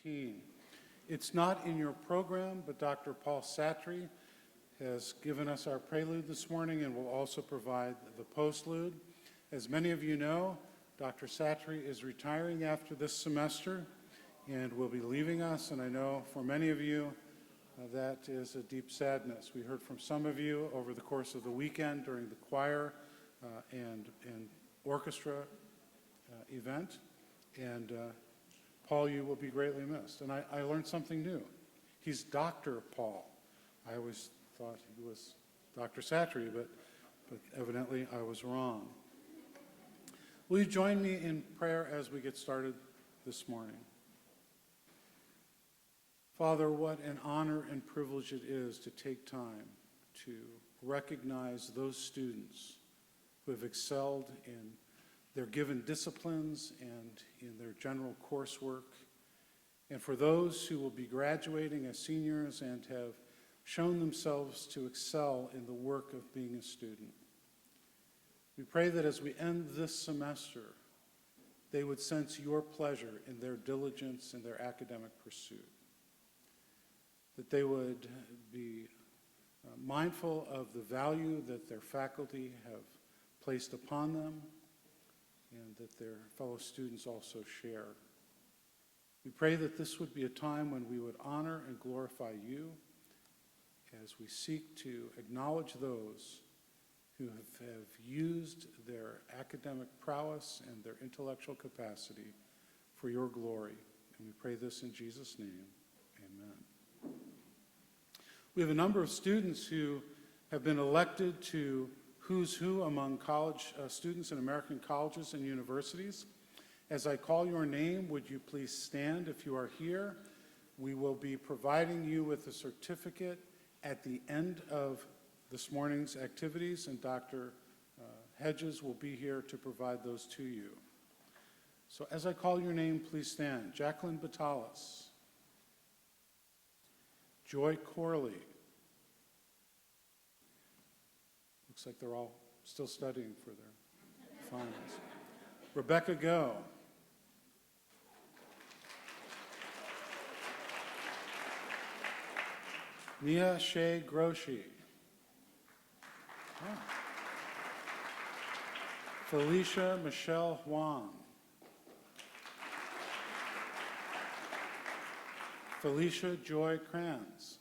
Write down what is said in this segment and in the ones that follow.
13. It's not in your program, but Dr. Paul Satry has given us our prelude this morning and will also provide the postlude. As many of you know, Dr. Satry is retiring after this semester and will be leaving us, and I know for many of you that is a deep sadness. We heard from some of you over the course of the weekend during the choir and orchestra event, and Paul, you will be greatly missed. And I learned something new. He's Dr. Paul. I always thought he was Dr. Satry, but evidently I was wrong. Will you join me in prayer as we get started this morning? Father, what an honor and privilege it is to take time to recognize those students who have excelled in their given disciplines and in their general coursework, and for those who will be graduating as seniors and have shown themselves to excel in the work of being a student. We pray that as we end this semester, they would sense your pleasure in their diligence in their academic pursuit, that they would be mindful of the value that their faculty have placed upon them and that their fellow students also share. We pray that this would be a time when we would honor and glorify you as we seek to acknowledge those who have used their academic prowess and their intellectual capacity for your glory. And we pray this in Jesus' name. Amen. We have a number of students who have been elected to Who's Who among college students in American colleges and universities. As I call your name, would you please stand if you are here? We will be providing you with a certificate at the end of this morning's activities, and Dr. Hedges will be here to provide those to you. So as I call your name, please stand. Jacqueline Batalis, Joy Corley. Looks like they're all still studying for their finals. Rebecca Go. Nia Shea Groshi. Oh. Felicia Michelle Huang. Felicia Joy Kranz.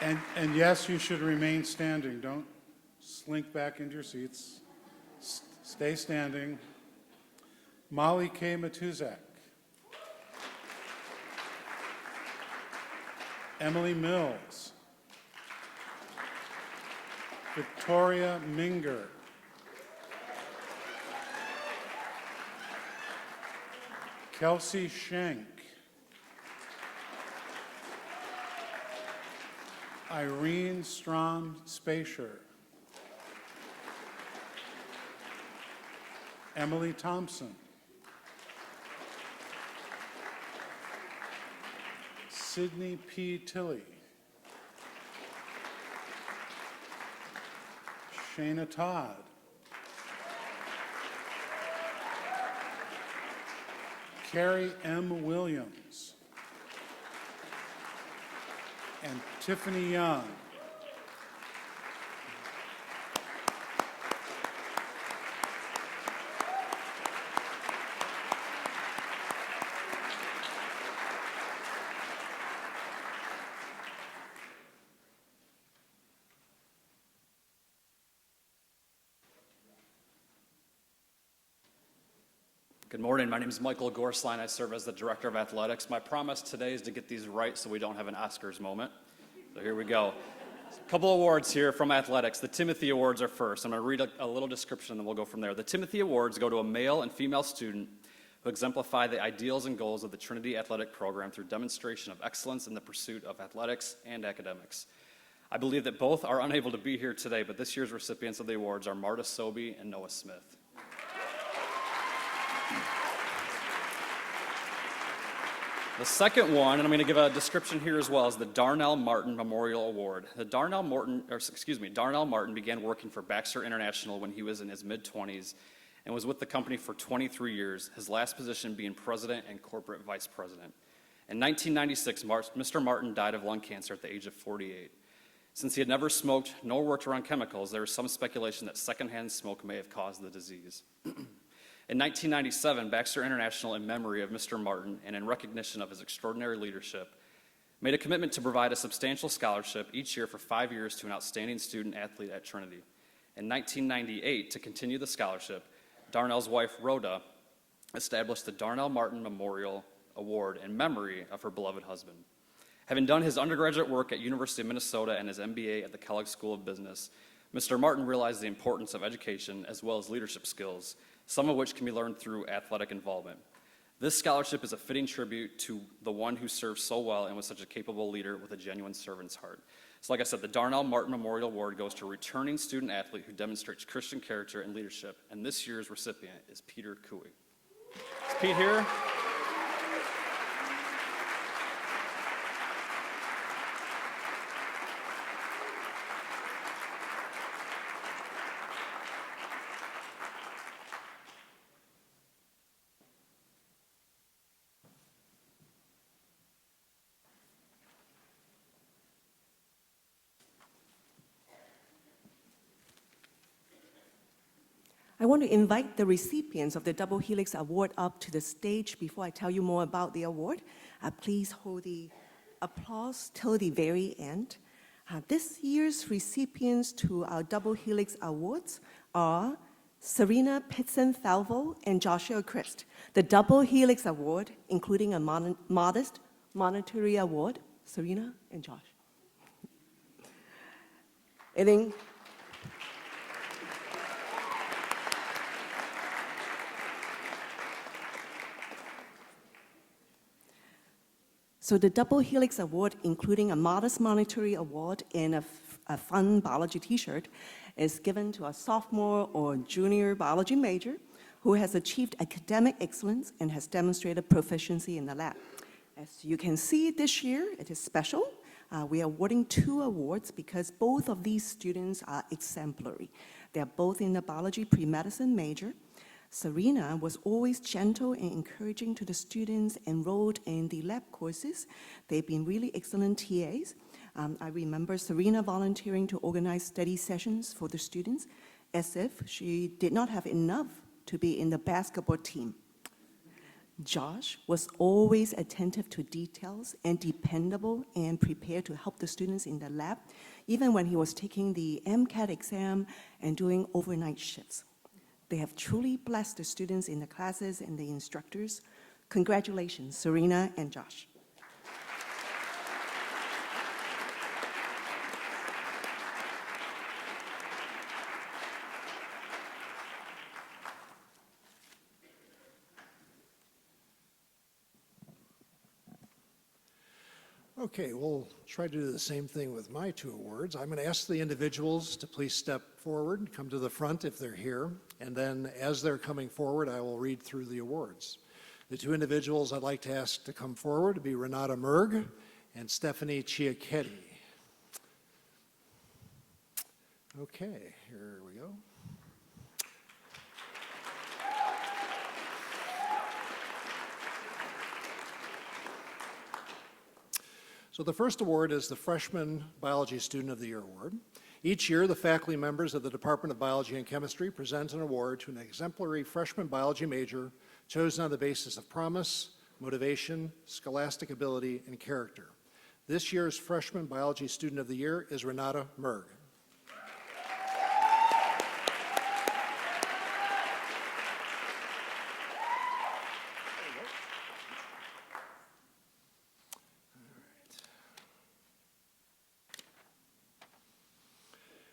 And yes, you should remain standing. Don't slink back into your seats. Stay standing. Molly K. Matuzak. Emily Mills. Victoria Minger. Kelsey Schenk. Irene Strom Spacer. Emily Thompson. Sydney P. Tilley. Shayna Todd. Carrie M. Williams. And Tiffany Young. Good morning. My name is Michael Gorsline. I serve as the Director of Athletics. My promise today is to get these right so we don't have an Oscars moment. So here we go. A couple awards here from athletics. The Timothy Awards are first. I'm going to read a little description and then we'll go from there. The Timothy Awards go to a male and female student who exemplify the ideals and goals of the Trinity Athletic Program through demonstration of excellence in the pursuit of athletics and academics. I believe that both are unable to be here today, but this year's recipients of the awards are Marta Sobey and Noah Smith. The second one, and I'm going to give a description here as well, is the Darnell Martin Memorial Award. Darnell Martin began working for Baxter International when he was in his mid-20s and was with the company for 23 years, his last position being president and corporate vice president. In 1996, Mr. Martin died of lung cancer at the age of 48. Since he had never smoked nor worked around chemicals, there was some speculation that secondhand smoke may have caused the disease. In 1997, Baxter International, in memory of Mr. Martin and in recognition of his extraordinary leadership, made a commitment to provide a substantial scholarship each year for 5 years to an outstanding student athlete at Trinity. In 1998, to continue the scholarship, Darnell's wife, Rhoda, established the Darnell Martin Memorial Award in memory of her beloved husband. Having done his undergraduate work at University of Minnesota and his MBA at the Kellogg School of Business, Mr. Martin realized the importance of education as well as leadership skills, some of which can be learned through athletic involvement. This scholarship is a fitting tribute to the one who served so well and was such a capable leader with a genuine servant's heart. So like I said, the Darnell Martin Memorial Award goes to a returning student athlete who demonstrates Christian character and leadership, and this year's recipient is Peter Cooey. Is Pete here? I want to invite the recipients of the Double Helix Award up to the stage before I tell you more about the award. Please hold the applause till the very end. This year's recipients to our Double Helix Awards are Serena Pitson-Falvo and Joshua Christ. The Double Helix Award, including a modest monetary award. Serena and Josh. So the Double Helix Award, including a modest monetary award and a fun biology t-shirt, is given to a sophomore or junior biology major who has achieved academic excellence and has demonstrated proficiency in the lab. As you can see this year, it is special. We are awarding 2 awards because both of these students are exemplary. They are both in the biology pre-medicine major. Serena was always gentle and encouraging to the students enrolled in the lab courses. They've been really excellent TAs. I remember Serena volunteering to organize study sessions for the students as if she did not have enough to be in the basketball team. Josh was always attentive to details and dependable and prepared to help the students in the lab, even when he was taking the MCAT exam and doing overnight shifts. They have truly blessed the students in the classes and the instructors. Congratulations, Serena and Josh. Okay, we'll try to do the same thing with my 2 awards. I'm going to ask the individuals to please step forward and come to the front if they're here, and then as they're coming forward, I will read through the awards. The 2 individuals I'd like to ask to come forward would be Renata Merg and Stephanie Chiacchetti. Okay, here we go. So the first award is the Freshman Biology Student of the Year Award. Each year, the faculty members of the Department of Biology and Chemistry present an award to an exemplary freshman biology major chosen on the basis of promise, motivation, scholastic ability, and character. This year's Freshman Biology Student of the Year is Renata Merg.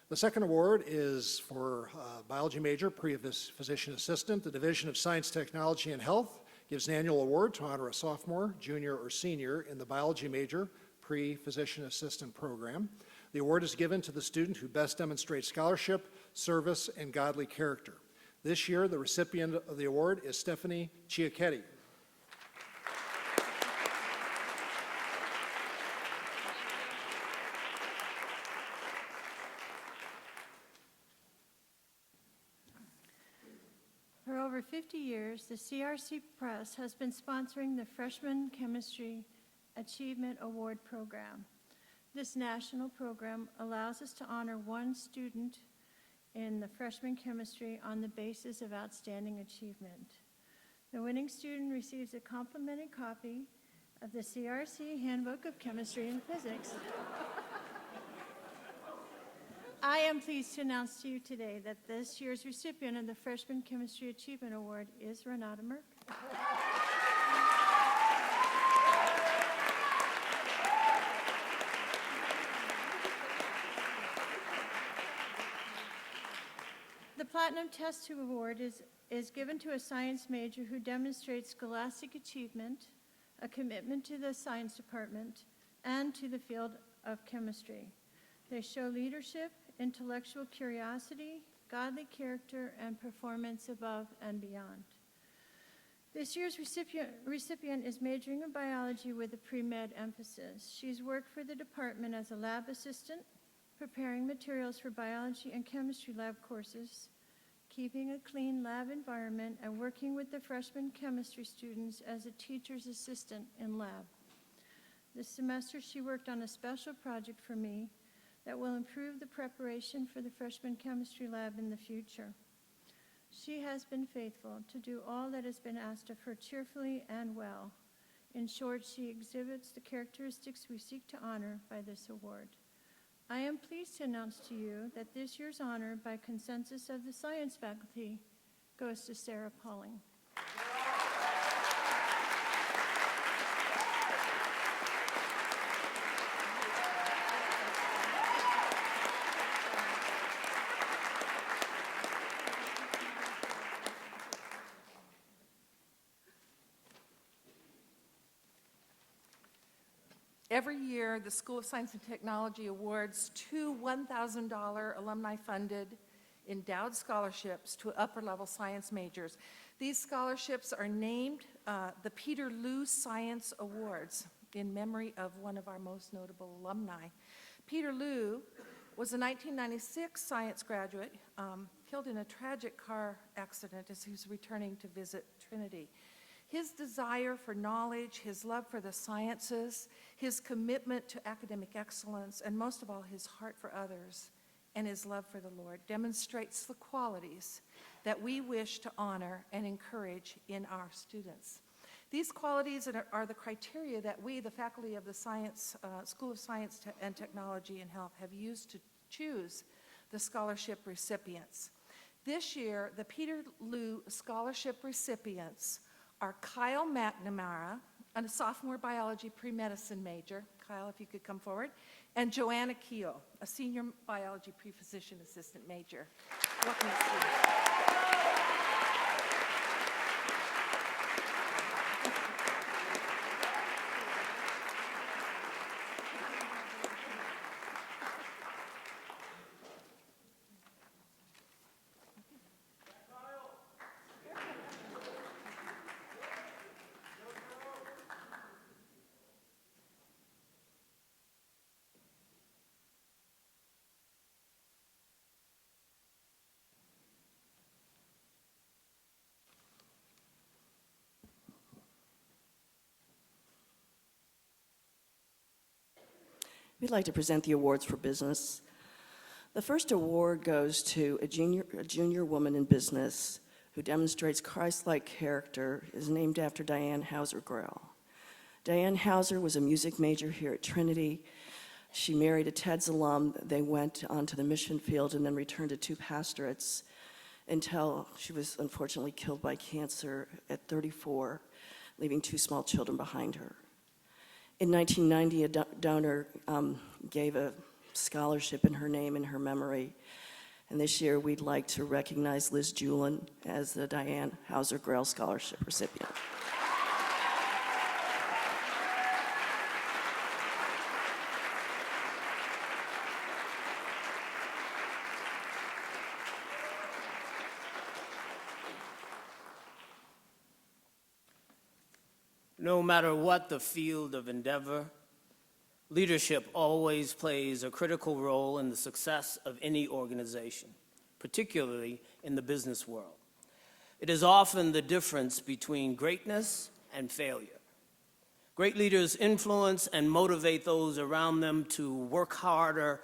The second award is for biology major, pre-physician assistant. The Division of Science, Technology, and Health gives an annual award to honor a sophomore, junior, or senior in the biology major, pre-physician assistant program. The award is given to the student who best demonstrates scholarship, service, and godly character. This year, the recipient of the award is Stephanie Chiacchetti. For over 50 years, the CRC Press has been sponsoring the Freshman Chemistry Achievement Award Program. This national program allows us to honor one student in the freshman chemistry on the basis of outstanding achievement. The winning student receives a complimentary copy of the CRC Handbook of Chemistry and Physics. I am pleased to announce to you today that this year's recipient of the Freshman Chemistry Achievement Award is Renata Merck. The Platinum Test Tube Award is given to a science major who demonstrates scholastic achievement, a commitment to the science department, and to the field of chemistry. They show leadership, intellectual curiosity, godly character, and performance above and beyond. This year's recipient is majoring in biology with a pre-med emphasis. She's worked for the department as a lab assistant, preparing materials for biology and chemistry lab courses, keeping a clean lab environment, and working with the freshman chemistry students as a teacher's assistant in lab. This semester, she worked on a special project for me that will improve the preparation for the freshman chemistry lab in the future. She has been faithful to do all that has been asked of her cheerfully and well. In short, she exhibits the characteristics we seek to honor by this award. I am pleased to announce to you that this year's honor, by consensus of the science faculty, goes to Sarah Pauling. Every year, the School of Science and Technology awards two $1,000 alumni-funded endowed scholarships to upper-level science majors. These scholarships are named the Peter Liu Science Awards in memory of one of our most notable alumni. Peter Liu was a 1996 science graduate killed in a tragic car accident as he was returning to visit Trinity. His desire for knowledge, his love for the sciences, his commitment to academic excellence, and most of all, his heart for others and his love for the Lord demonstrates the qualities that we wish to honor and encourage in our students. These qualities are the criteria that we, the faculty of the School of Science and Technology and Health, have used to choose the scholarship recipients. This year, the Peter Liu Scholarship recipients are Kyle McNamara, a sophomore biology pre-medicine major. Kyle, if you could come forward. And Joanna Keogh, a senior biology pre-physician assistant major. Welcome to see. We'd like to present the awards for business. The first award goes to a junior woman in business who demonstrates Christ-like character, is named after Diane Hauser-Grell. Diane Hauser was a music major here at Trinity. She married a TEDS alum. They went onto the mission field and then returned to two pastorates until she was unfortunately killed by cancer at 34, leaving two small children behind her. In 1990, a donor gave a scholarship in her name, in her memory. And this year, we'd like to recognize Liz Julin as the Diane Hauser-Grell Scholarship recipient. No matter what the field of endeavor, leadership always plays a critical role in the success of any organization, particularly in the business world. It is often the difference between greatness and failure. Great leaders influence and motivate those around them to work harder,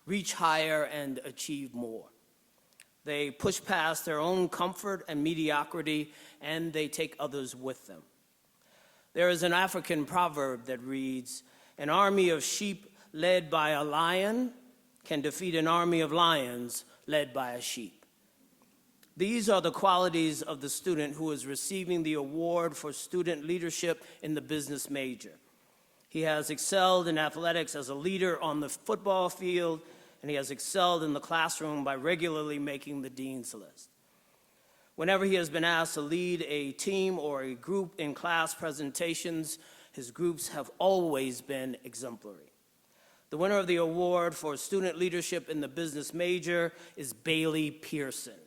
reach higher, and achieve more. They push past their own comfort and mediocrity, and they take others with them. There is an African proverb that reads, "An army of sheep led by a lion can defeat an army of lions led by a sheep." These are the qualities of the student who is receiving the award for student leadership in the business major. He has excelled in athletics as a leader on the football field, and he has excelled in the classroom by regularly making the dean's list. Whenever he has been asked to lead a team or a group in class presentations, his groups have always been exemplary. The winner of the award for student leadership in the business major is Bailey Pearson.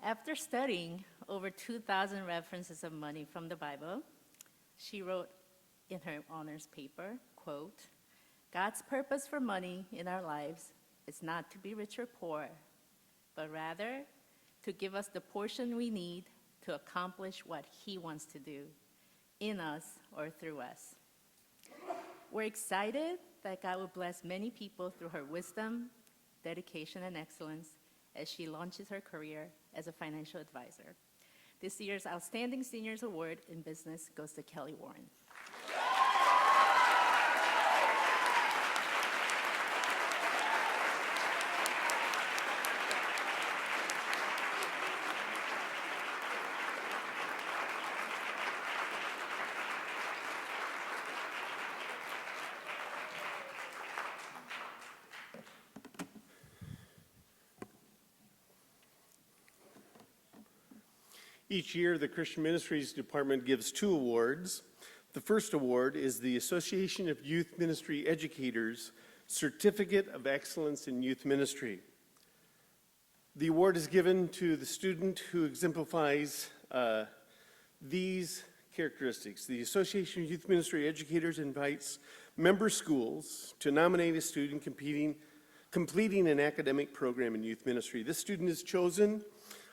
After studying over 2,000 references of money from the Bible, she wrote in her honors paper, quote, "God's purpose for money in our lives is not to be rich or poor, but rather to give us the portion we need to accomplish what He wants to do in us or through us." We're excited that God will bless many people through her wisdom, dedication, and excellence as she launches her career as a financial advisor. This year's Outstanding Seniors Award in Business goes to Kelly Warren. Each year, the Christian Ministries Department gives 2 awards. The first award is the Association of Youth Ministry Educators Certificate of Excellence in Youth Ministry. The award is given to the student who exemplifies these characteristics. The Association of Youth Ministry Educators invites member schools to nominate a student completing an academic program in youth ministry. This student is chosen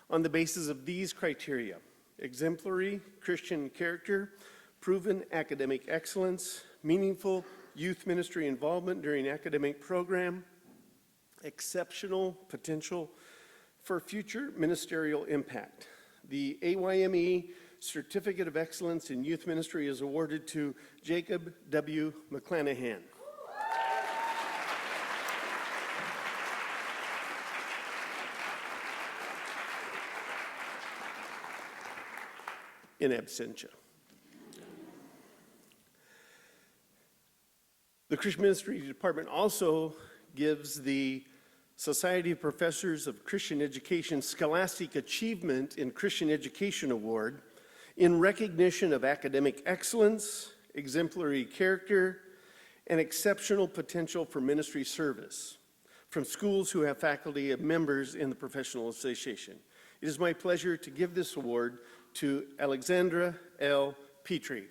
on the basis of these criteria: exemplary Christian character, proven academic excellence, meaningful youth ministry involvement during academic program, exceptional potential for future ministerial impact. The AYME Certificate of Excellence in Youth Ministry is awarded to Jacob W. McClanahan. In absentia. The Christian Ministry Department also gives the Society of Professors of Christian Education Scholastic Achievement in Christian Education Award in recognition of academic excellence, exemplary character, and exceptional potential for ministry service from schools who have faculty and members in the professional association. It is my pleasure to give this award to Alexandra L. Petrie.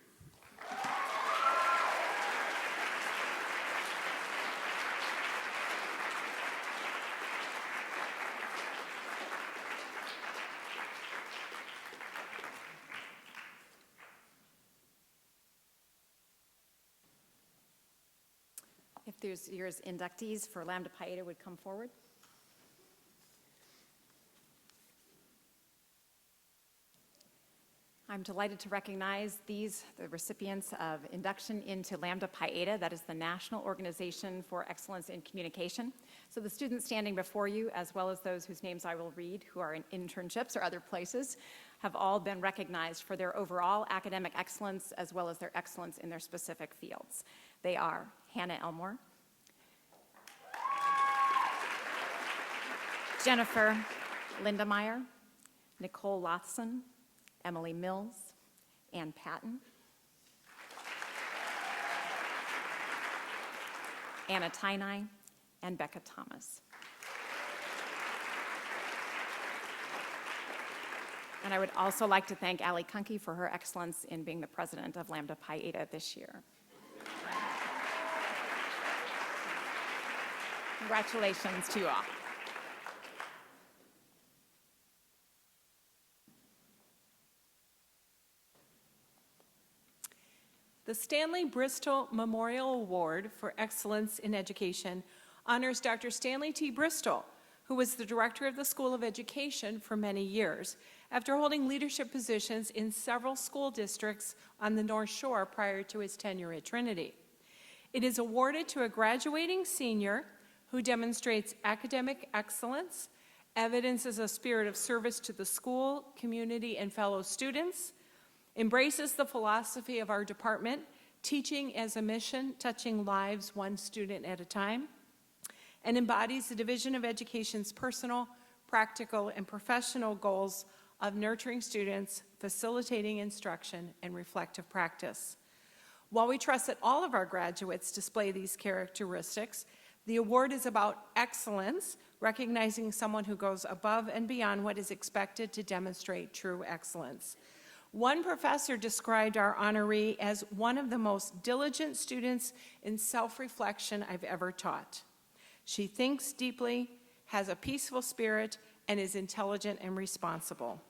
If this year's inductees for Lambda Pi Eta would come forward. I'm delighted to recognize the recipients of induction into Lambda Pi Eta. That is the National Organization for Excellence in Communication. So the students standing before you, as well as those whose names I will read, who are in internships or other places, have all been recognized for their overall academic excellence, as well as their excellence in their specific fields. They are Hannah Elmore, Jennifer Lindemeyer, Nicole Lothson, Emily Mills, Ann Patton, Anna Tainai, and Becca Thomas. And I would also like to thank Ali Kunke for her excellence in being the president of Lambda Pi Eta this year. Congratulations to you all. The Stanley Bristol Memorial Award for Excellence in Education honors Dr. Stanley T. Bristol, who was the director of the School of Education for many years, after holding leadership positions in several school districts on the North Shore prior to his tenure at Trinity. It is awarded to a graduating senior who demonstrates academic excellence, evidences a spirit of service to the school, community, and fellow students, embraces the philosophy of our department, teaching as a mission, touching lives one student at a time, and embodies the Division of Education's personal, practical, and professional goals of nurturing students, facilitating instruction, and reflective practice. While we trust that all of our graduates display these characteristics, the award is about excellence, recognizing someone who goes above and beyond what is expected to demonstrate true excellence. One professor described our honoree as one of the most diligent students in self-reflection I've ever taught. She thinks deeply, has a peaceful spirit, and is intelligent and responsible.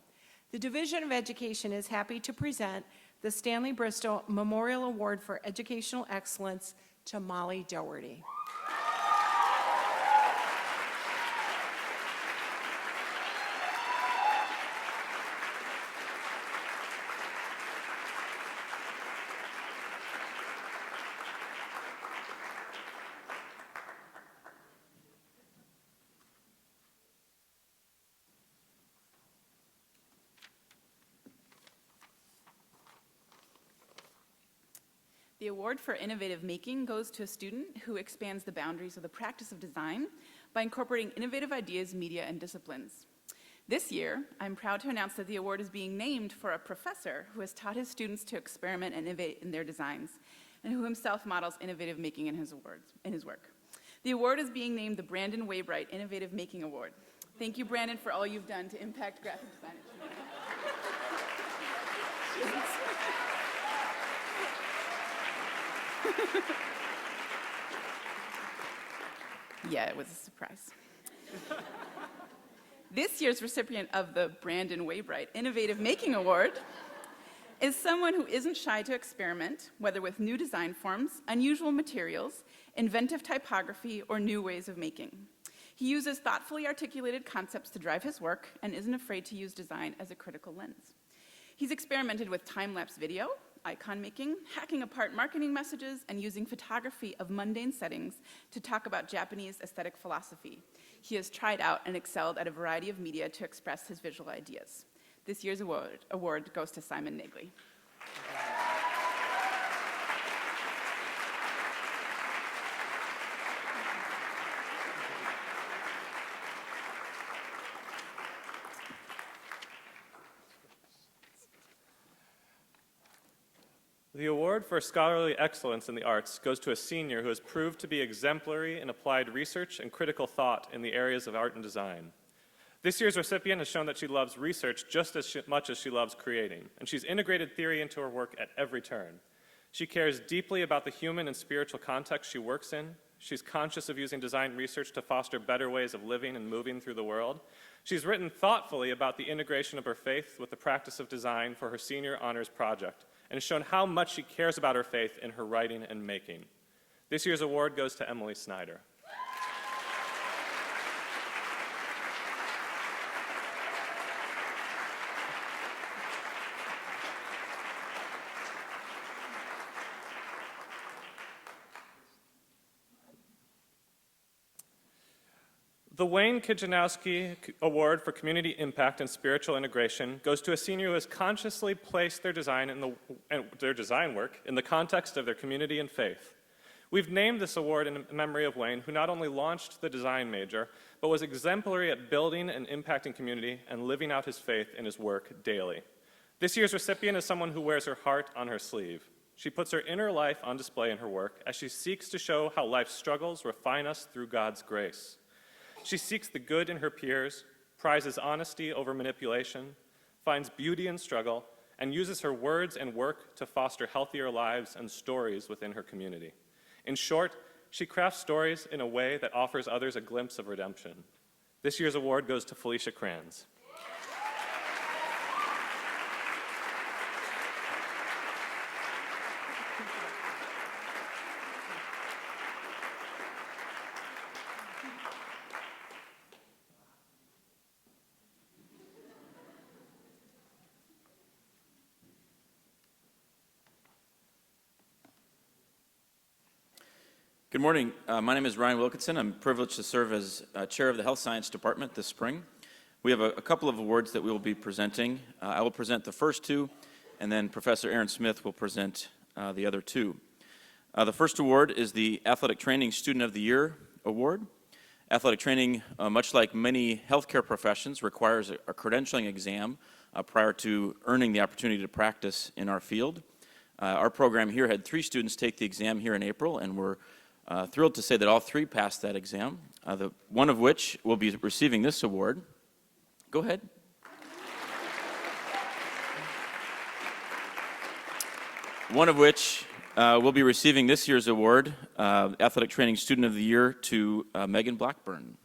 The Division of Education is happy to present the Stanley Bristol Memorial Award for Educational Excellence to Molly Dougherty. The award for innovative making goes to a student who expands the boundaries of the practice of design by incorporating innovative ideas, media, and disciplines. This year, I'm proud to announce that the award is being named for a professor who has taught his students to experiment and innovate in their designs, and who himself models innovative making in his work. The award is being named the Brandon Waybright Innovative Making Award. Thank you, Brandon, for all you've done to impact graphic design. Yeah, it was a surprise. This year's recipient of the Brandon Waybright Innovative Making Award is someone who isn't shy to experiment, whether with new design forms, unusual materials, inventive typography, or new ways of making. He uses thoughtfully articulated concepts to drive his work and isn't afraid to use design as a critical lens. He's experimented with time-lapse video, icon making, hacking apart marketing messages, and using photography of mundane settings to talk about Japanese aesthetic philosophy. He has tried out and excelled at a variety of media to express his visual ideas. This year's award goes to Simon Nagley. The award for scholarly excellence in the arts goes to a senior who has proved to be exemplary in applied research and critical thought in the areas of art and design. This year's recipient has shown that she loves research just as much as she loves creating, and she's integrated theory into her work at every turn. She cares deeply about the human and spiritual context she works in. She's conscious of using design research to foster better ways of living and moving through the world. She's written thoughtfully about the integration of her faith with the practice of design for her senior honors project, and has shown how much she cares about her faith in her writing and making. This year's award goes to Emily Snyder. The Wayne Kijanowski Award for Community Impact and Spiritual Integration goes to a senior who has consciously placed their design work in the context of their community and faith. We've named this award in memory of Wayne, who not only launched the design major, but was exemplary at building and impacting community and living out his faith in his work daily. This year's recipient is someone who wears her heart on her sleeve. She puts her inner life on display in her work as she seeks to show how life's struggles refine us through God's grace. She seeks the good in her peers, prizes honesty over manipulation, finds beauty in struggle, and uses her words and work to foster healthier lives and stories within her community. In short, she crafts stories in a way that offers others a glimpse of redemption. This year's award goes to Felicia Kranz. Good morning. My name is Ryan Wilkinson. I'm privileged to serve as chair of the Health Science Department this spring. We have a couple of awards that we will be presenting. I will present the first two, and then Professor Aaron Smith will present the other two. The first award is the Athletic Training Student of the Year Award. Athletic training, much like many healthcare professions, requires a credentialing exam prior to earning the opportunity to practice in our field. Our program here had 3 students take the exam here in April, and we're thrilled to say that all 3 passed that exam, one of which will be receiving this award. Go ahead. One of which will be receiving this year's award, Athletic Training Student of the Year, to Megan Blackburn.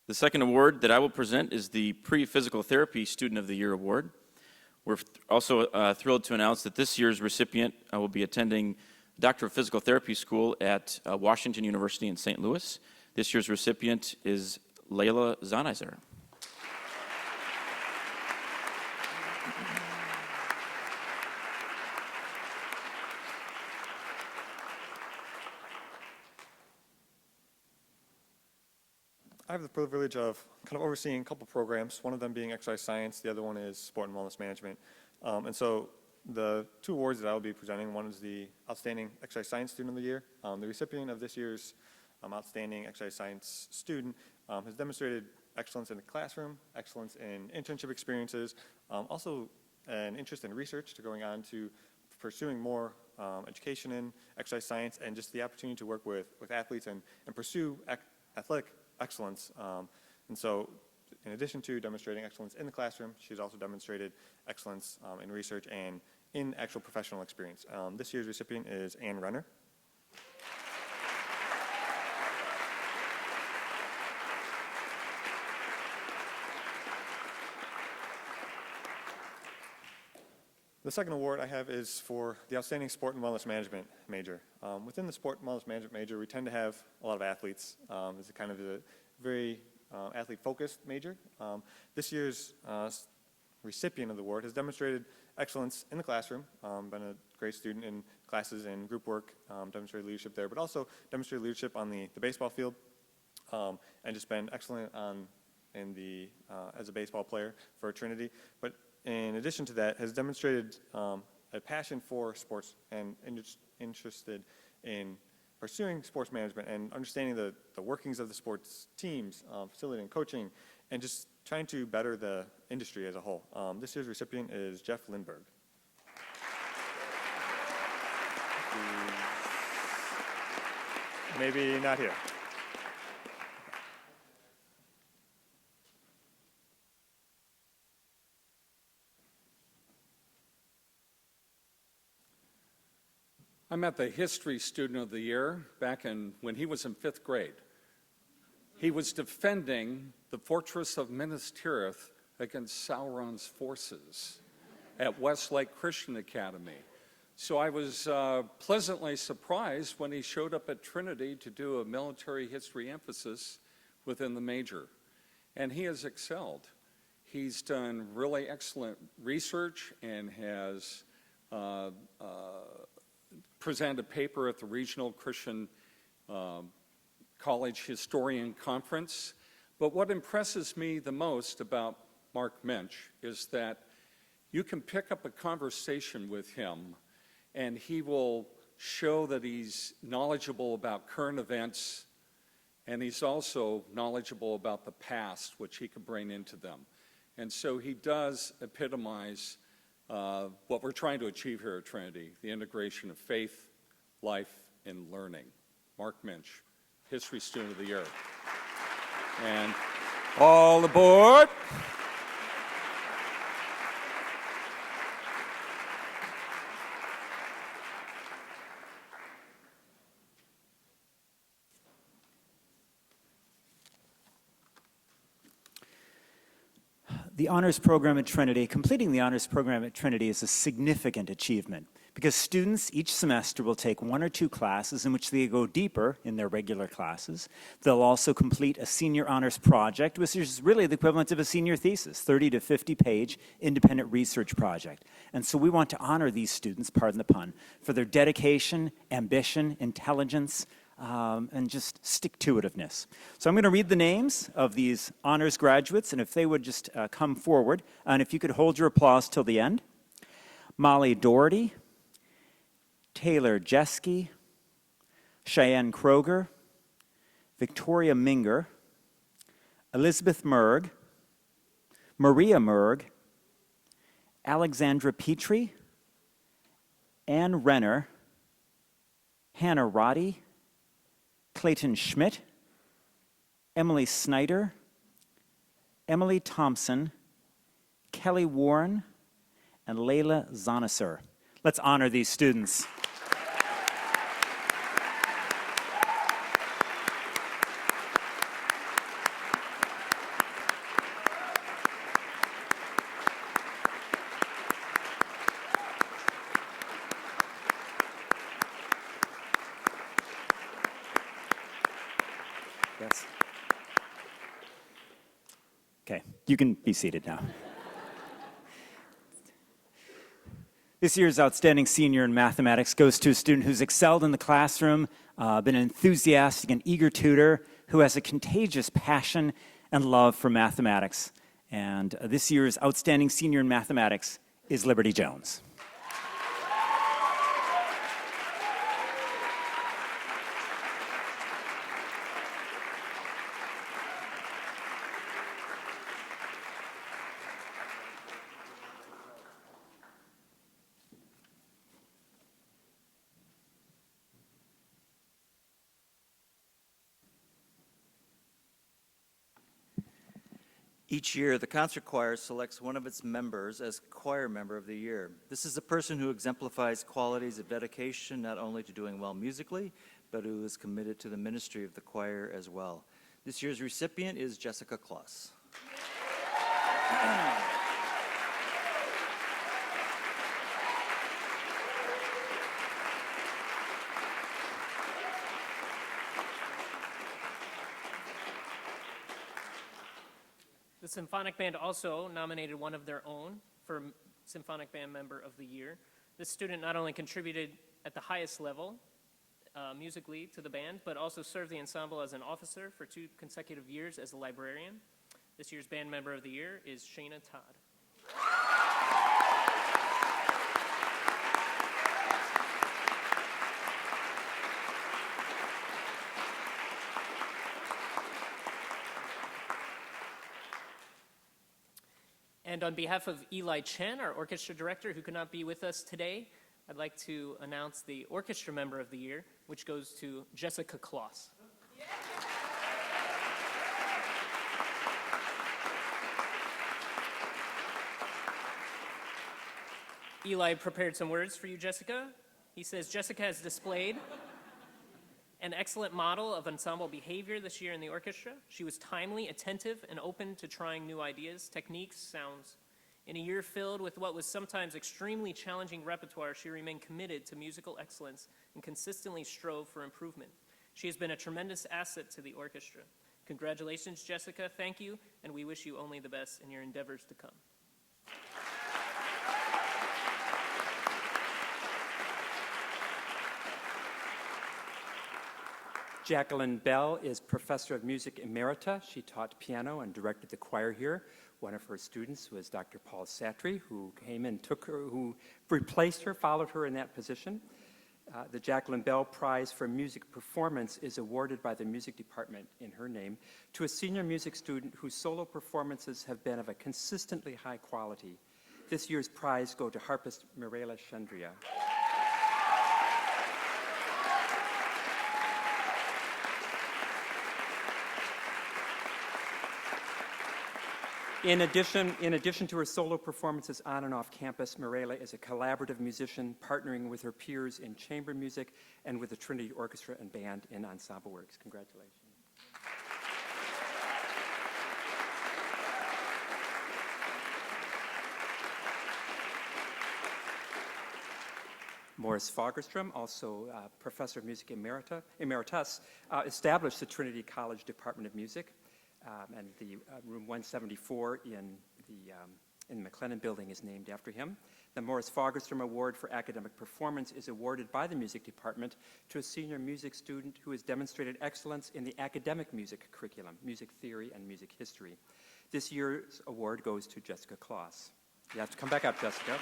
The second award that I will present is the Pre-Physical Therapy Student of the Year Award. We're also thrilled to announce that this year's recipient will be attending Doctor of Physical Therapy School at Washington University in St. Louis. This year's recipient is Layla Zanizer. I have the privilege of kind of overseeing a couple programs, one of them being exercise science, the other one is sport and wellness management. And so the 2 awards that I will be presenting, one is the Outstanding Exercise Science Student of the Year. The recipient of this year's Outstanding Exercise Science Student has demonstrated excellence in the classroom, excellence in internship experiences, also an interest in research to going on to pursuing more education in exercise science, and just the opportunity to work with athletes and pursue athletic excellence. And so in addition to demonstrating excellence in the classroom, she's also demonstrated excellence in research and in actual professional experience. This year's recipient is Ann Renner. The second award I have is for the Outstanding Sport and Wellness Management major. Within the Sport and Wellness Management major, we tend to have a lot of athletes. It's a kind of a very athlete-focused major. This year's recipient of the award has demonstrated excellence in the classroom, been a great student in classes and group work, demonstrated leadership there, but also demonstrated leadership on the baseball field, and just been excellent as a baseball player for Trinity. But in addition to that, has demonstrated a passion for sports and interested in pursuing sports management and understanding the workings of the sports teams, facility and coaching, and just trying to better the industry as a whole. This year's recipient is Jeff Lindberg. Maybe not here. I met the History Student of the Year back when he was in 5th grade. He was defending the fortress of Minas Tirith against Sauron's forces at Westlake Christian Academy. So I was pleasantly surprised when he showed up at Trinity to do a military history emphasis within the major. And he has excelled. He's done really excellent research and has presented a paper at the Regional Christian College Historian Conference. But what impresses me the most about Mark Minch is that you can pick up a conversation with him and he will show that he's knowledgeable about current events, and he's also knowledgeable about the past, which he can bring into them. And so he does epitomize what we're trying to achieve here at Trinity, the integration of faith, life, and learning. Mark Minch, History Student of the Year. And all aboard. The honors program at Trinity, completing the honors program at Trinity is a significant achievement because students each semester will take 1 or 2 classes in which they go deeper in their regular classes. They'll also complete a senior honors project, which is really the equivalent of a senior thesis, 30 to 50-page independent research project. And so we want to honor these students, pardon the pun, for their dedication, ambition, intelligence, and just stick-to-itiveness. So I'm going to read the names of these honors graduates, and if they would just come forward, and if you could hold your applause till the end. Molly Doherty, Taylor Jeske, Cheyenne Kroger, Victoria Minger, Elizabeth Merg, Maria Merg, Alexandra Petrie, Ann Renner, Hannah Roddy, Clayton Schmidt, Emily Snyder, Emily Thompson, Kelly Warren, and Layla Zonisser. Let's honor these students. Yes. Okay, you can be seated now. This year's Outstanding Senior in Mathematics goes to a student who's excelled in the classroom, been an enthusiastic and eager tutor, who has a contagious passion and love for mathematics. And this year's Outstanding Senior in Mathematics is Liberty Jones. Each year, the concert choir selects one of its members as choir member of the year. This is a person who exemplifies qualities of dedication not only to doing well musically, but who is committed to the ministry of the choir as well. This year's recipient is Jessica Kloss. The Symphonic Band also nominated one of their own for Symphonic Band Member of the Year. This student not only contributed at the highest level musically to the band, but also served the ensemble as an officer for 2 consecutive years as a librarian. This year's Band Member of the Year is Shayna Todd. And on behalf of Eli Chen, our orchestra director, who could not be with us today, I'd like to announce the Orchestra Member of the Year, which goes to Jessica Kloss. Eli prepared some words for you, Jessica. He says, Jessica has displayed an excellent model of ensemble behavior this year in the orchestra. She was timely, attentive, and open to trying new ideas, techniques, sounds. In a year filled with what was sometimes extremely challenging repertoire, she remained committed to musical excellence and consistently strove for improvement. She has been a tremendous asset to the orchestra. Congratulations, Jessica. Thank you, and we wish you only the best in your endeavors to come. Jacqueline Bell is Professor of Music Emerita. She taught piano and directed the choir here. One of her students was Dr. Paul Satry, who came and took her, who replaced her, followed her in that position. The Jacqueline Bell Prize for Music Performance is awarded by the music department in her name to a senior music student whose solo performances have been of a consistently high quality. This year's prize go to harpist Mirela Chandria. In addition to her solo performances on and off campus, Mirela is a collaborative musician, partnering with her peers in chamber music and with the Trinity Orchestra and Band in ensemble works. Congratulations. Morris Fagerstrom, also Professor of Music Emeritus, established the Trinity College Department of Music. And the room 174 in the McLennan Building is named after him. The Morris Fagerstrom Award for Academic Performance is awarded by the Music Department to a senior music student who has demonstrated excellence in the academic music curriculum, music theory and music history. This year's award goes to Jessica Kloss. You have to come back up, Jessica.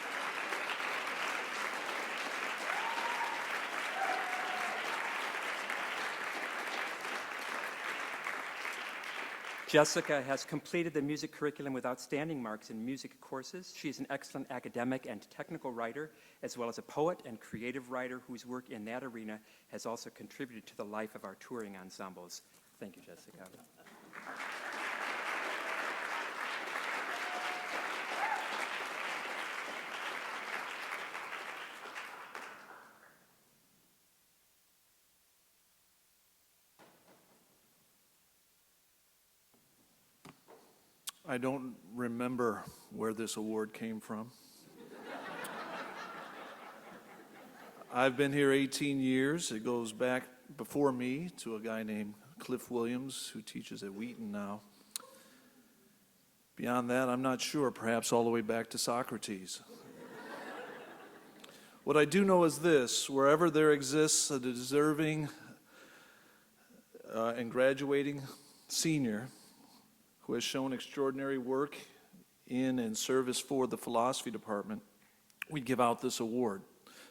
Jessica has completed the music curriculum with outstanding marks in music courses. She is an excellent academic and technical writer, as well as a poet and creative writer whose work in that arena has also contributed to the life of our touring ensembles. Thank you, Jessica. I don't remember where this award came from. I've been here 18 years. It goes back before me to a guy named Cliff Williams, who teaches at Wheaton now. Beyond that, I'm not sure, perhaps all the way back to Socrates. What I do know is this: wherever there exists a deserving and graduating senior who has shown extraordinary work in and service for the philosophy department, we give out this award.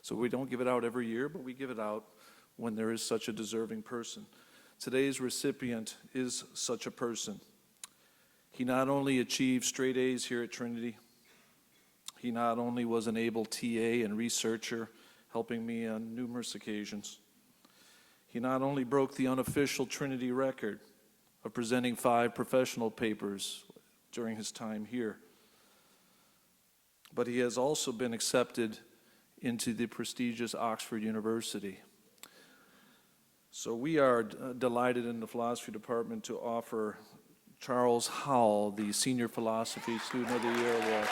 So we don't give it out every year, but we give it out when there is such a deserving person. Today's recipient is such a person. He not only achieved straight A's here at Trinity, he not only was an able TA and researcher, helping me on numerous occasions, he not only broke the unofficial Trinity record of presenting 5 professional papers during his time here, but he has also been accepted into the prestigious Oxford University. So we are delighted in the philosophy department to offer Charles Howell the Senior Philosophy Student of the Year Award.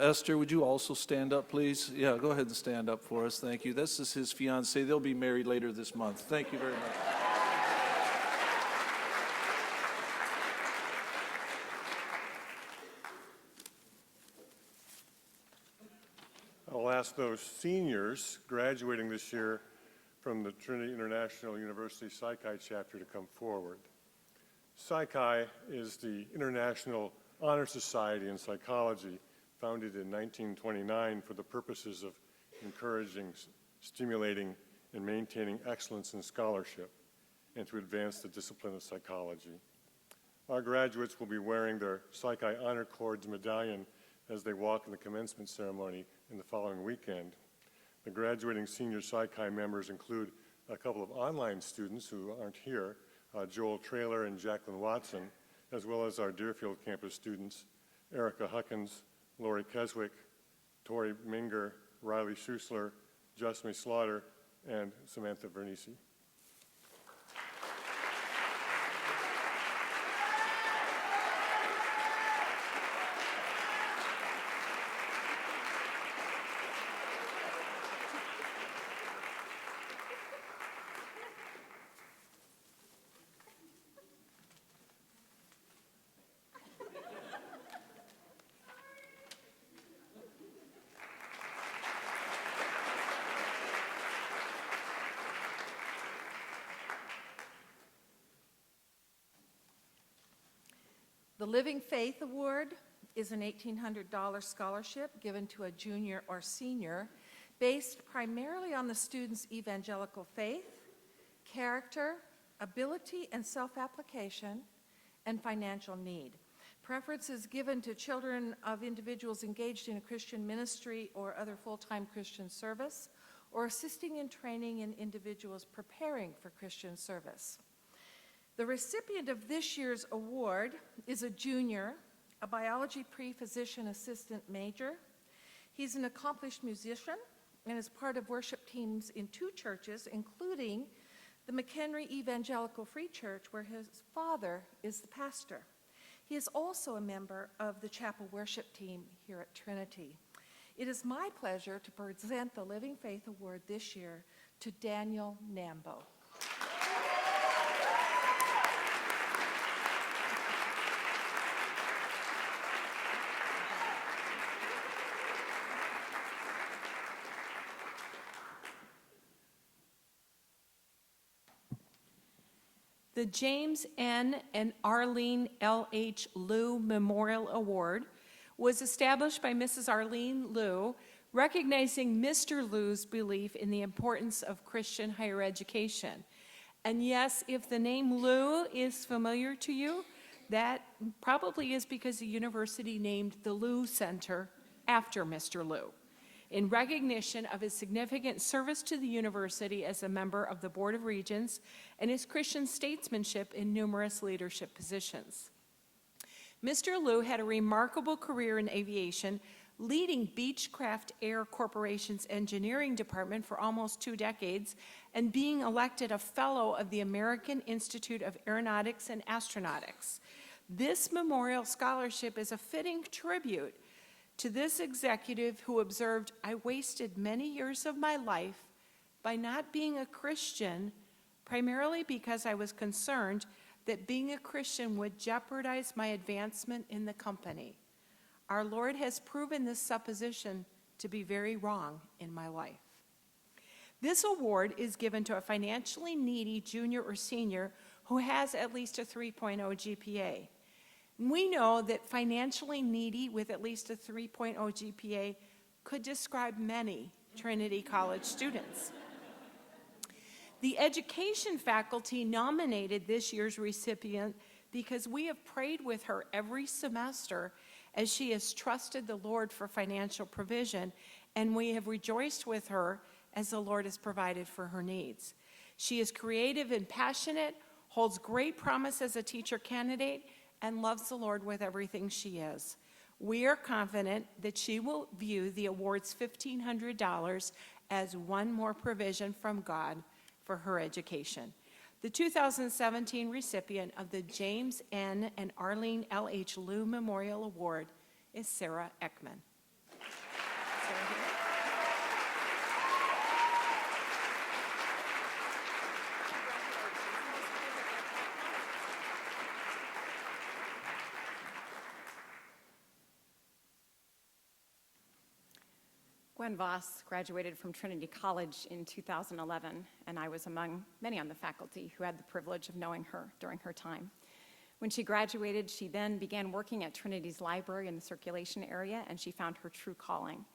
Esther, would you also stand up, please? Yeah, go ahead and stand up for us. Thank you. This is his fiancée. They'll be married later this month. Thank you very much. I'll ask those seniors graduating this year from the Trinity International University Psi Chi chapter to come forward. Psi Chi is the International Honor Society in Psychology, founded in 1929 for the purposes of encouraging, stimulating, and maintaining excellence in scholarship and to advance the discipline of psychology. Our graduates will be wearing their Psi Chi Honor Cords medallion as they walk in the commencement ceremony in the following weekend. The graduating senior Psi Chi members include a couple of online students who aren't here, Joel Traylor and Jacqueline Watson, as well as our Deerfield campus students, Erica Huckins, Lori Keswick, Tori Minger, Riley Schusler, Jusme Slaughter, and Samantha Vernisi. The Living Faith Award is an $1,800 scholarship given to a junior or senior based primarily on the student's evangelical faith, character, ability and self-application, and financial need. Preference is given to children of individuals engaged in a Christian ministry or other full-time Christian service, or assisting in training in individuals preparing for Christian service. The recipient of this year's award is a junior, a biology pre-physician assistant major. He's an accomplished musician and is part of worship teams in 2 churches, including the McHenry Evangelical Free Church, where his father is the pastor. He is also a member of the chapel worship team here at Trinity. It is my pleasure to present the Living Faith Award this year to Daniel Nambo. The James N. and Arlene L.H. Liu Memorial Award was established by Mrs. Arlene Liu, recognizing Mr. Liu's belief in the importance of Christian higher education. And yes, if the name Liu is familiar to you, that probably is because the university named the Liu Center after Mr. Liu, in recognition of his significant service to the university as a member of the Board of Regents and his Christian statesmanship in numerous leadership positions. Mr. Liu had a remarkable career in aviation, leading Beechcraft Air Corporation's engineering department for almost 2 decades and being elected a fellow of the American Institute of Aeronautics and Astronautics. This memorial scholarship is a fitting tribute to this executive who observed, "I wasted many years of my life by not being a Christian, primarily because I was concerned that being a Christian would jeopardize my advancement in the company. Our Lord has proven this supposition to be very wrong in my life." This award is given to a financially needy junior or senior who has at least a 3.0 GPA. We know that financially needy with at least a 3.0 GPA could describe many Trinity College students. The education faculty nominated this year's recipient because we have prayed with her every semester as she has trusted the Lord for financial provision, and we have rejoiced with her as the Lord has provided for her needs. She is creative and passionate, holds great promise as a teacher candidate, and loves the Lord with everything she is. We are confident that she will view the award's $1,500 as one more provision from God for her education. The 2017 recipient of the James N. and Arlene L.H. Liu Memorial Award is Sarah Ekman. Sarah here. Gwen Voss graduated from Trinity College in 2011, and I was among many on the faculty who had the privilege of knowing her during her time. When she graduated, she then began working at Trinity's library in the circulation area, and she found her true calling.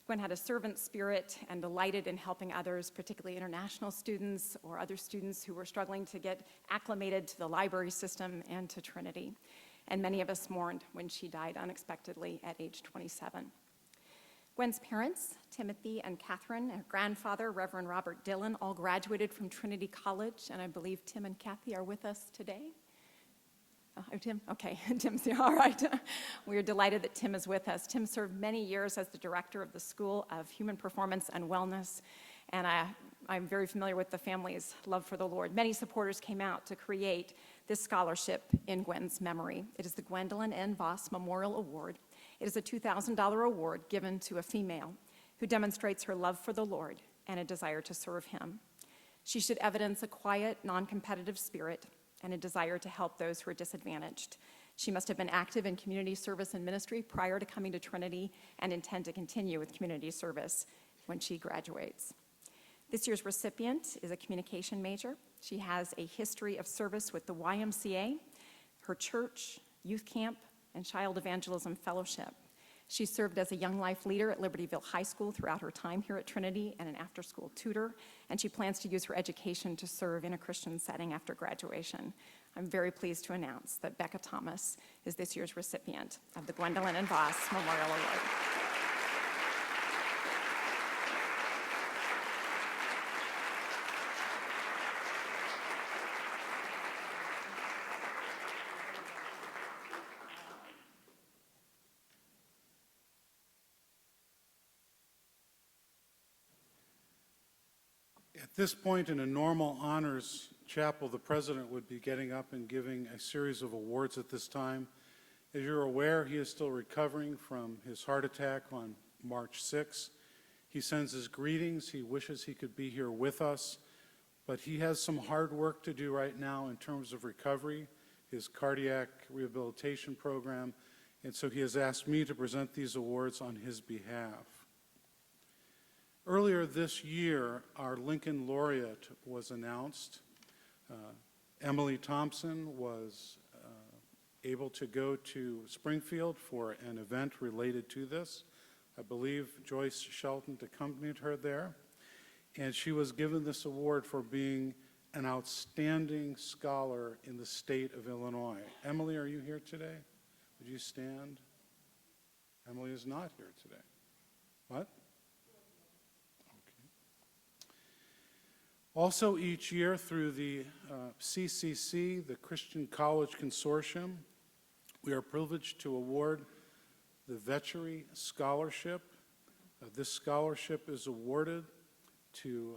Gwen had a servant spirit and delighted in helping others, particularly international students or other students who were struggling to get acclimated to the library system and to Trinity. And many of us mourned when she died unexpectedly at age 27. Gwen's parents, Timothy and Catherine, her grandfather, Reverend Robert Dillon, all graduated from Trinity College, and I believe Tim and Kathy are with us today. Oh, Tim? Okay, Tim's here, all right. We are delighted that Tim is with us. Tim served many years as the director of the School of Human Performance and Wellness, and I'm very familiar with the family's love for the Lord. Many supporters came out to create this scholarship in Gwen's memory. It is the Gwendolyn N. Voss Memorial Award. It is a $2,000 award given to a female who demonstrates her love for the Lord and a desire to serve him. She should evidence a quiet, non-competitive spirit and a desire to help those who are disadvantaged. She must have been active in community service and ministry prior to coming to Trinity and intend to continue with community service when she graduates. This year's recipient is a communication major. She has a history of service with the YMCA, her church, youth camp, and child evangelism fellowship. She served as a Young Life leader at Libertyville High School throughout her time here at Trinity and an after-school tutor, and she plans to use her education to serve in a Christian setting after graduation. I'm very pleased to announce that Becca Thomas is this year's recipient of the Gwendolyn and Voss Memorial Award. At this point in a normal honors chapel, the president would be getting up and giving a series of awards at this time. As you're aware, he is still recovering from his heart attack on March 6. He sends his greetings. He wishes he could be here with us, but he has some hard work to do right now in terms of recovery, his cardiac rehabilitation program, and so he has asked me to present these awards on his behalf. Earlier this year, our Lincoln Laureate was announced. Emily Thompson was able to go to Springfield for an event related to this. I believe Joyce Shelton accompanied her there, and she was given this award for being an outstanding scholar in the state of Illinois. Emily, are you here today? Would you stand? Emily is not here today. What? Also, each year through the CCC, the Christian College Consortium, we are privileged to award the Vetchery Scholarship. This scholarship is awarded to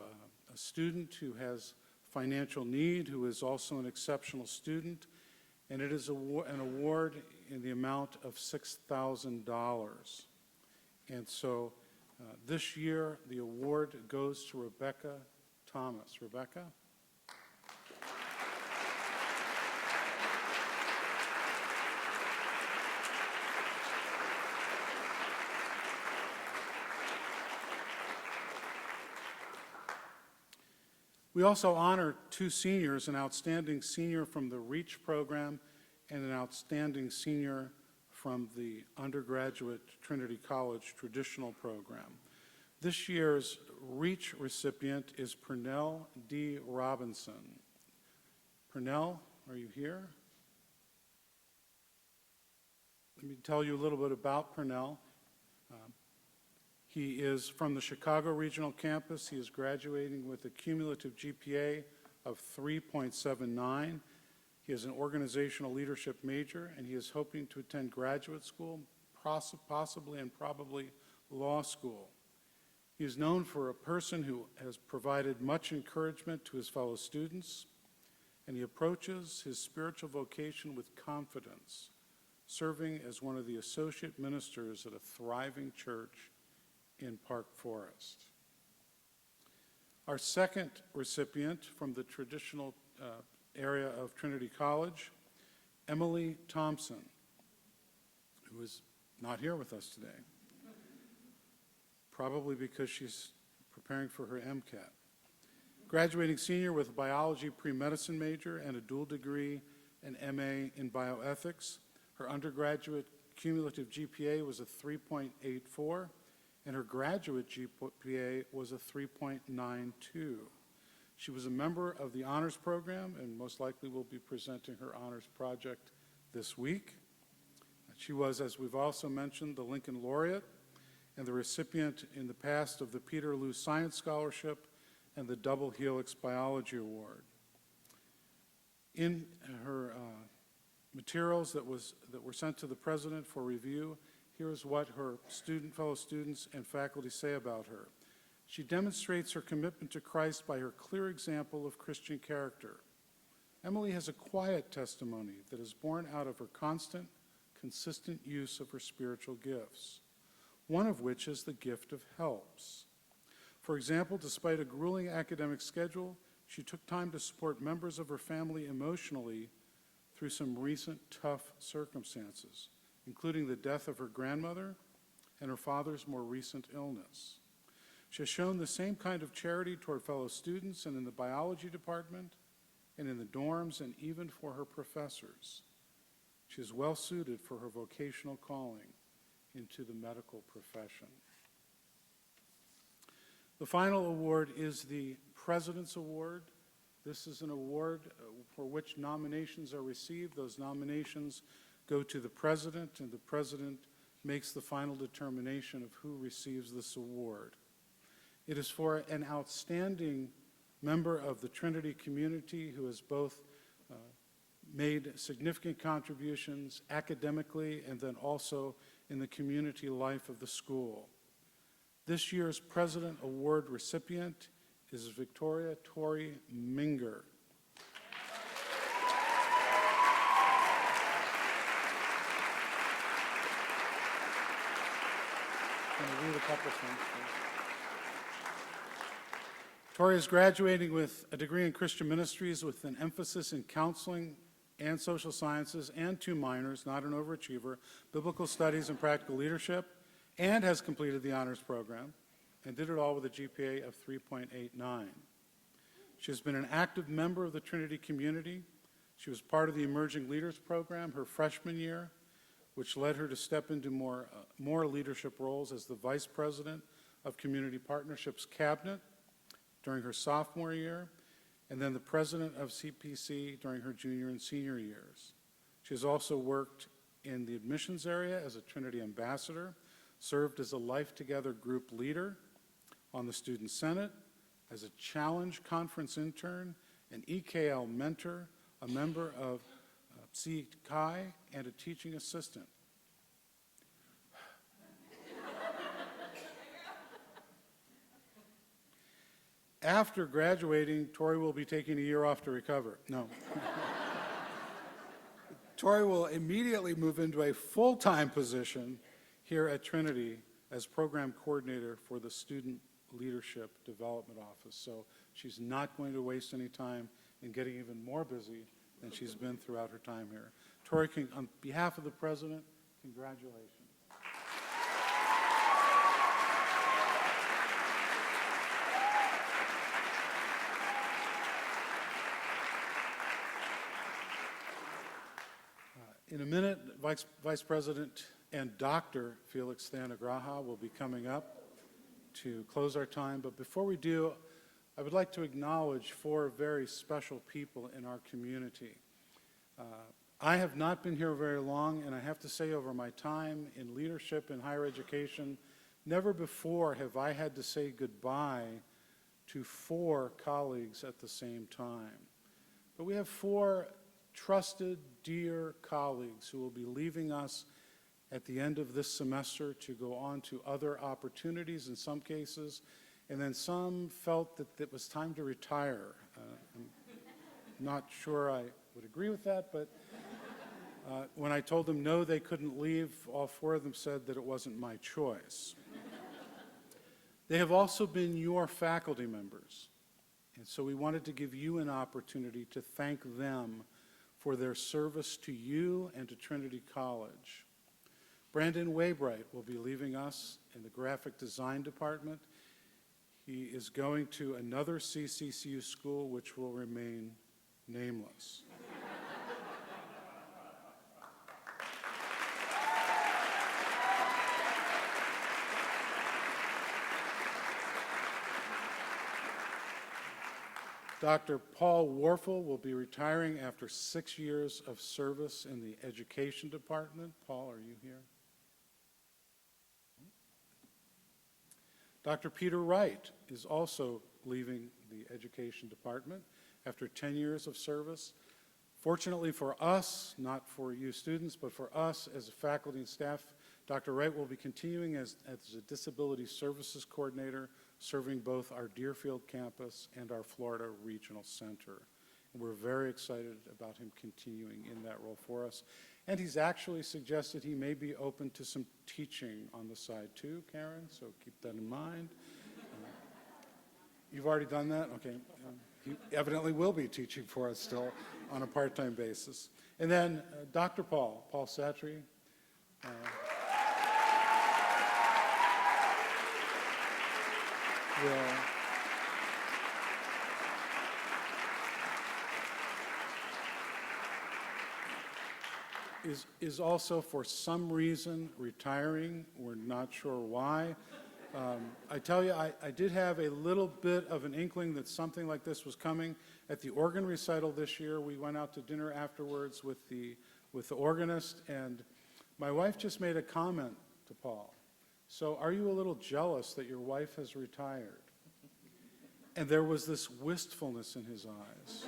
a student who has financial need, who is also an exceptional student, and it is an award in the amount of $6,000. And so this year, the award goes to Rebecca Thomas. Rebecca? We also honor two seniors, an outstanding senior from the REACH program and an outstanding senior from the undergraduate Trinity College traditional program. This year's REACH recipient is Pernell D. Robinson. Pernell, are you here? Let me tell you a little bit about Pernell. He is from the Chicago Regional Campus. He is graduating with a cumulative GPA of 3.79. He is an organizational leadership major, and he is hoping to attend graduate school, possibly and probably law school. He is known for a person who has provided much encouragement to his fellow students, and he approaches his spiritual vocation with confidence, serving as one of the associate ministers at a thriving church in Park Forest. Our second recipient from the traditional area of Trinity College, Emily Thompson, who is not here with us today, probably because she's preparing for her MCAT. Graduating senior with a biology pre-medicine major and a dual degree and MA in bioethics. Her undergraduate cumulative GPA was a 3.84, and her graduate GPA was a 3.92. She was a member of the honors program and most likely will be presenting her honors project this week. She was, as we've also mentioned, the Lincoln Laureate and the recipient in the past of the Peter Lou Science Scholarship and the Double Helix Biology Award. In her materials that were sent to the president for review, here is what her fellow students and faculty say about her. She demonstrates her commitment to Christ by her clear example of Christian character. Emily has a quiet testimony that is born out of her constant, consistent use of her spiritual gifts, one of which is the gift of helps. For example, despite a grueling academic schedule, she took time to support members of her family emotionally through some recent tough circumstances, including the death of her grandmother and her father's more recent illness. She has shown the same kind of charity toward fellow students and in the biology department and in the dorms and even for her professors. She is well suited for her vocational calling into the medical profession. The final award is the President's Award. This is an award for which nominations are received. Those nominations go to the President, and the President makes the final determination of who receives this award. It is for an outstanding member of the Trinity community who has both made significant contributions academically and then also in the community life of the school. This year's President Award recipient is Victoria Tori Minger. Can I read a couple things, please? Tori is graduating with a degree in Christian Ministries with an emphasis in counseling and social sciences and 2 minors, not an overachiever, biblical studies and practical leadership, and has completed the honors program and did it all with a GPA of 3.89. She has been an active member of the Trinity community. She was part of the Emerging Leaders program her freshman year, which led her to step into more leadership roles as the Vice President of Community Partnerships Cabinet during her sophomore year, and then the President of CPC during her junior and senior years. She has also worked in the admissions area as a Trinity ambassador, served as a Life Together group leader, on the Student Senate, as a Challenge Conference intern, an EKL mentor, a member of Psi Chi, and a teaching assistant. After graduating, Tori will be taking a year off to recover. No. Tori will immediately move into a full-time position here at Trinity as program coordinator for the Student Leadership Development Office. So she's not going to waste any time in getting even more busy than she's been throughout her time here. Tori, on behalf of the President, congratulations. In a minute, Vice President and Dr. Felix Thanagraha will be coming up to close our time. But before we do, I would like to acknowledge 4 very special people in our community. I have not been here very long, and I have to say over my time in leadership in higher education, never before have I had to say goodbye to 4 colleagues at the same time. But we have 4 trusted, dear colleagues who will be leaving us at the end of this semester to go on to other opportunities in some cases, and then some felt that it was time to retire. I'm not sure I would agree with that, but when I told them no, they couldn't leave, all 4 of them said that it wasn't my choice. They have also been your faculty members, and so we wanted to give you an opportunity to thank them for their service to you and to Trinity College. Brandon Waybright will be leaving us in the graphic design department. He is going to another CCCU school which will remain nameless. Dr. Paul Warfel will be retiring after 6 years of service in the education department. Paul, are you here? Dr. Peter Wright is also leaving the education department after 10 years of service. Fortunately for us, not for you students, but for us as a faculty and staff, Dr. Wright will be continuing as a disability services coordinator, serving both our Deerfield campus and our Florida Regional Center. And we're very excited about him continuing in that role for us. And he's actually suggested he may be open to some teaching on the side too, Karen, so keep that in mind. You've already done that? Okay. He evidently will be teaching for us still on a part-time basis. And then Dr. Paul Satry. is also, for some reason, retiring. We're not sure why. I tell you, I did have a little bit of an inkling that something like this was coming. At the organ recital this year, we went out to dinner afterwards with the organist, and my wife just made a comment to Paul. So, are you a little jealous that your wife has retired? And there was this wistfulness in his eyes.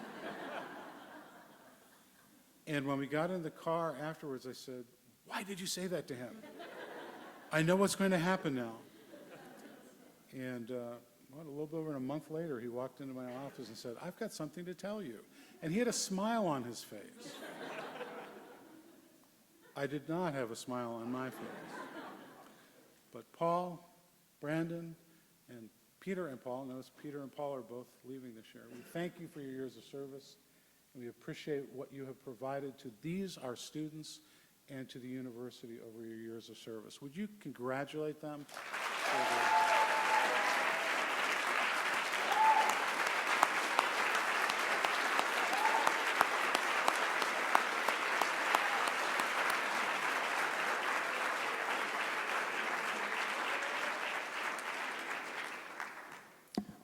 And when we got in the car afterwards, I said, "Why did you say that to him? I know what's going to happen now." And a little bit over a month later, he walked into my office and said, "I've got something to tell you." And he had a smile on his face. I did not have a smile on my face. But Paul, Brandon, and Peter and Paul, notice Peter and Paul are both leaving this year. We thank you for your years of service, and we appreciate what you have provided to these, our students, and to the university over your years of service. Would you congratulate them?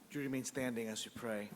Would you remain standing as you pray?